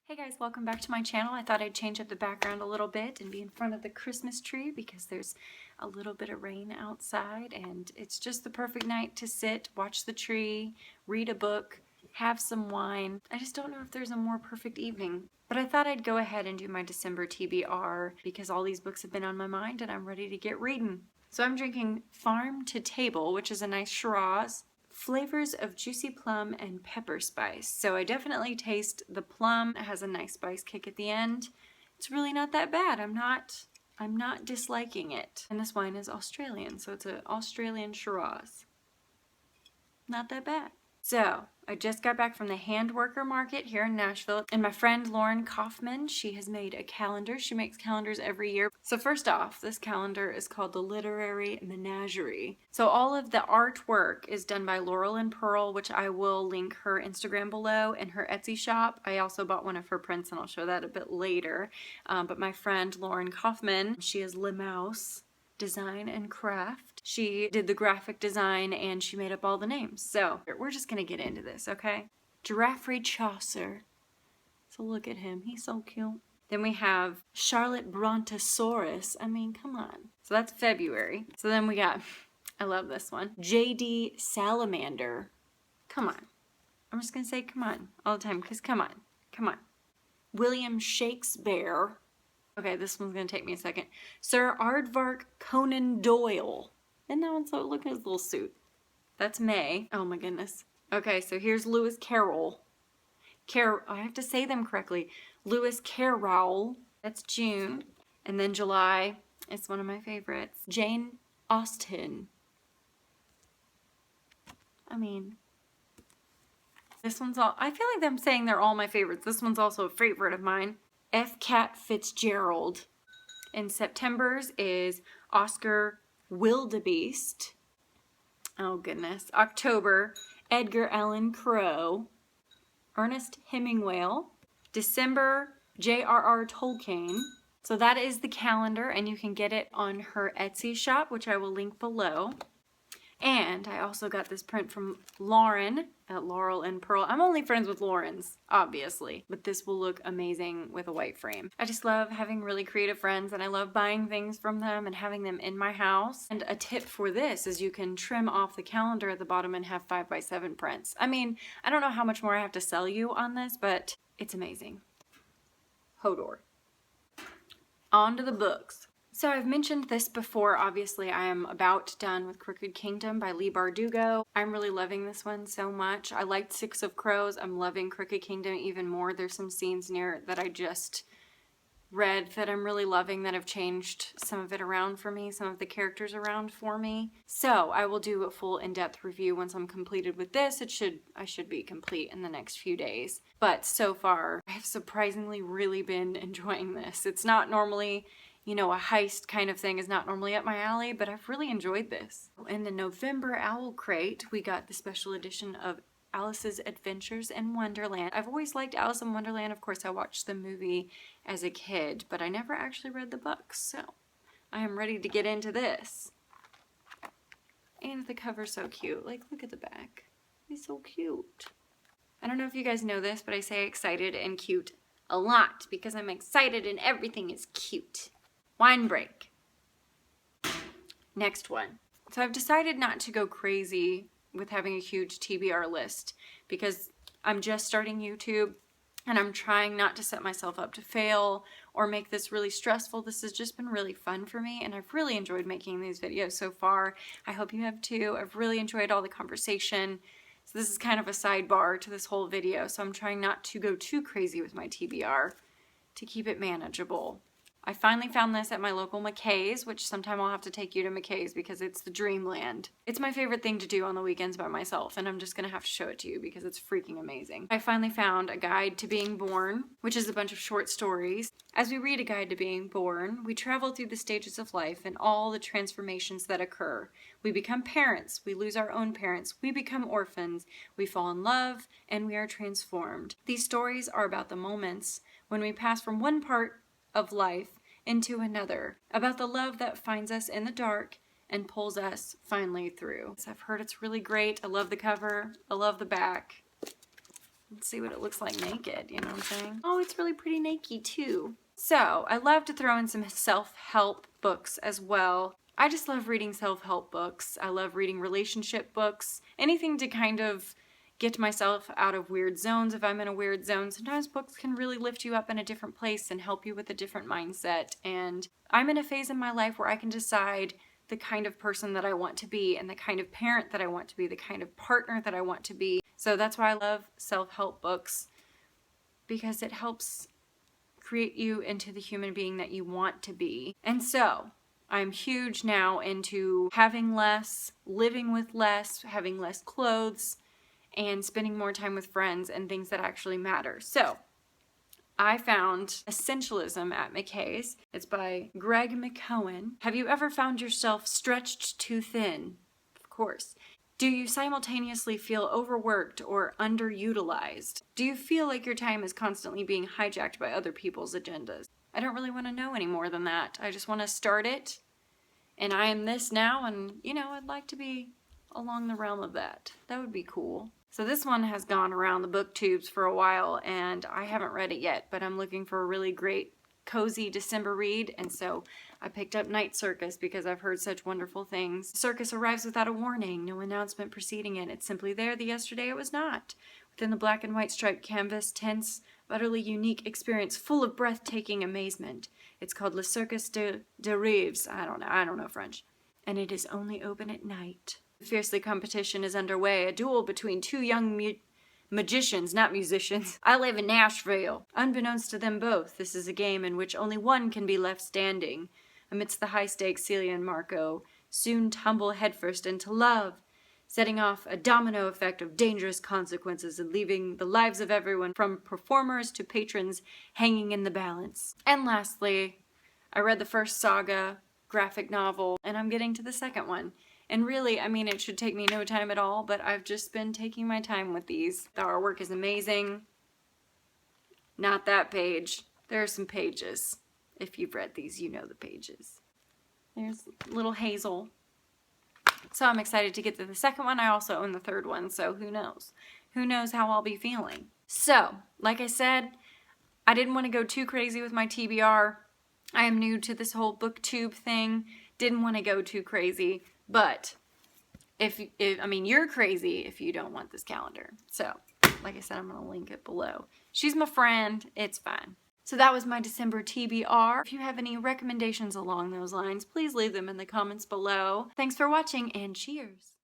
Hey guys, welcome back to my channel. I thought I'd change up the background a little bit and be in front of the Christmas tree because there's a little bit of rain outside and it's just the perfect night to sit, watch the tree, read a book, have some wine. I just don't know if there's a more perfect evening. But I thought I'd go ahead and do my December TBR because all these books have been on my mind and I'm ready to get reading. So I'm drinking Farm to Table, which is a nice Shiraz. Flavors of juicy plum and pepper spice. So I definitely taste the plum. It has a nice spice kick at the end. It's really not that bad. I'm not disliking it. And this wine is Australian, so it's an Australian Shiraz. Not that bad. So, I just got back from the Handworker Market here in Nashville, and my friend Lauren Kaufman, she has made a calendar. She makes calendars every year. So first off, this calendar is called the Literary Menagerie. So all of the artwork is done by Laurel and Pearl, which I will link her Instagram below and her Etsy shop. I also bought one of her prints, and I'll show that a bit later. But my friend Lauren Kaufman, she is Le Mouse Design and Craft. She did the graphic design and she made up all the names. So we're just gonna get into this, okay? Geoffrey Chaucer. So look at him, he's so cute. Then we have Charlotte Brontosaurus. I mean, come on. So that's February. So then we got, I love this one, J.D. Salamander. Come on. I'm just gonna say come on all the time because come on, come on. William Shakespeare. Okay, this one's going to take me a second. Sir Aardvark Conan Doyle. And that one's so, look at his little suit. That's May. Oh my goodness. Okay, so here's Lewis Carroll. I have to say them correctly. Lewis Carroll. That's June. And then July, it's one of my favorites. Jane Austen. I mean, this one's all, I feel like I'm saying they're all my favorites. This one's also a favorite of mine. F. Cat Fitzgerald. In September's is Oscar Wildebeest. Oh goodness. October, Edgar Allan Poe. Ernest Hemingway. December, J.R.R. Tolkien. So that is the calendar and you can get it on her Etsy shop, which I will link below. And I also got this print from Lauren at Laurel and Pearl. I'm only friends with Lauren's, obviously, but this will look amazing with a white frame. I just love having really creative friends and I love buying things from them and having them in my house. And a tip for this is you can trim off the calendar at the bottom and have 5x7 prints. I mean, I don't know how much more I have to sell you on this, but it's amazing. Hodor. On to the books. So I've mentioned this before, obviously I am about done with Crooked Kingdom by Leigh Bardugo. I'm really loving this one so much. I liked Six of Crows. I'm loving Crooked Kingdom even more. There's some scenes near it that I just read that I'm really loving that have changed some of it around for me, some of the characters around for me. So I will do a full in-depth review once I'm completed with this. I should be complete in the next few days. But so far, I have surprisingly really been enjoying this. It's not normally, you know, a heist kind of thing is not normally up my alley, but I've really enjoyed this. In the November Owlcrate, we got the special edition of Alice's Adventures in Wonderland. I've always liked Alice in Wonderland. Of course, I watched the movie as a kid, but I never actually read the books, so I am ready to get into this. And the cover's so cute. Like, look at the back. It's so cute. I don't know if you guys know this, but I say excited and cute a lot because I'm excited and everything is cute. Wine break. Next one. So I've decided not to go crazy with having a huge TBR list because I'm just starting YouTube and I'm trying not to set myself up to fail or make this really stressful. This has just been really fun for me and I've really enjoyed making these videos so far. I hope you have too. I've really enjoyed all the conversation. So this is kind of a sidebar to this whole video, so I'm trying not to go too crazy with my TBR to keep it manageable. I finally found this at my local McKay's, which sometime I'll have to take you to McKay's because it's the dreamland. It's my favorite thing to do on the weekends by myself, and I'm just gonna have to show it to you because it's freaking amazing. I finally found A Guide to Being Born, which is a bunch of short stories. As we read A Guide to Being Born, we travel through the stages of life and all the transformations that occur. We become parents, we lose our own parents, we become orphans, we fall in love, and we are transformed. These stories are about the moments when we pass from one part of life into another, about the love that finds us in the dark and pulls us finally through. So I've heard it's really great. I love the cover. I love the back. Let's see what it looks like naked, you know what I'm saying? Oh, it's really pretty naked too. So, I love to throw in some self-help books as well. I just love reading self-help books. I love reading relationship books. Anything to kind of get myself out of weird zones if I'm in a weird zone. Sometimes books can really lift you up in a different place and help you with a different mindset. And I'm in a phase in my life where I can decide the kind of person that I want to be and the kind of parent that I want to be, the kind of partner that I want to be. So that's why I love self-help books, because it helps create you into the human being that you want to be. And so I'm huge now into having less, living with less, having less clothes, and spending more time with friends and things that actually matter. So I found Essentialism at McKay's. It's by Greg McKeown. Have you ever found yourself stretched too thin? Of course. Do you simultaneously feel overworked or underutilized? Do you feel like your time is constantly being hijacked by other people's agendas? I don't really want to know any more than that. I just want to start it, and I am this now, and, you know, I'd like to be along the realm of that. That would be cool. So this one has gone around the booktubes for a while, and I haven't read it yet, but I'm looking for a really great, cozy December read, and so I picked up Night Circus because I've heard such wonderful things. Circus arrives without a warning, no announcement preceding it. It's simply there the yesterday it was not. Within the black and white striped canvas, tense, utterly unique experience full of breathtaking amazement. It's called Le Circus de Rêves. I don't know French. And it is only open at night. Fiercely competition is underway, a duel between two young magicians, not musicians. I live in Nashville. Unbeknownst to them both, this is a game in which only one can be left standing. Amidst the high stakes, Celia and Marco soon tumble headfirst into love, setting off a domino effect of dangerous consequences and leaving the lives of everyone from performers to patrons hanging in the balance. And lastly, I read the first Saga graphic novel, and I'm getting to the second one. And really, I mean, it should take me no time at all, but I've just been taking my time with these. The artwork is amazing. Not that page. There are some pages. If you've read these, you know the pages. There's little Hazel. So I'm excited to get to the second one. I also own the third one, so who knows? Who knows how I'll be feeling? So, like I said, I didn't want to go too crazy with my TBR. I am new to this whole booktube thing. Didn't want to go too crazy. But if I mean, you're crazy if you don't want this calendar. So, like I said, I'm going to link it below. She's my friend. It's fine. So that was my December TBR. If you have any recommendations along those lines, please leave them in the comments below. Thanks for watching, and cheers.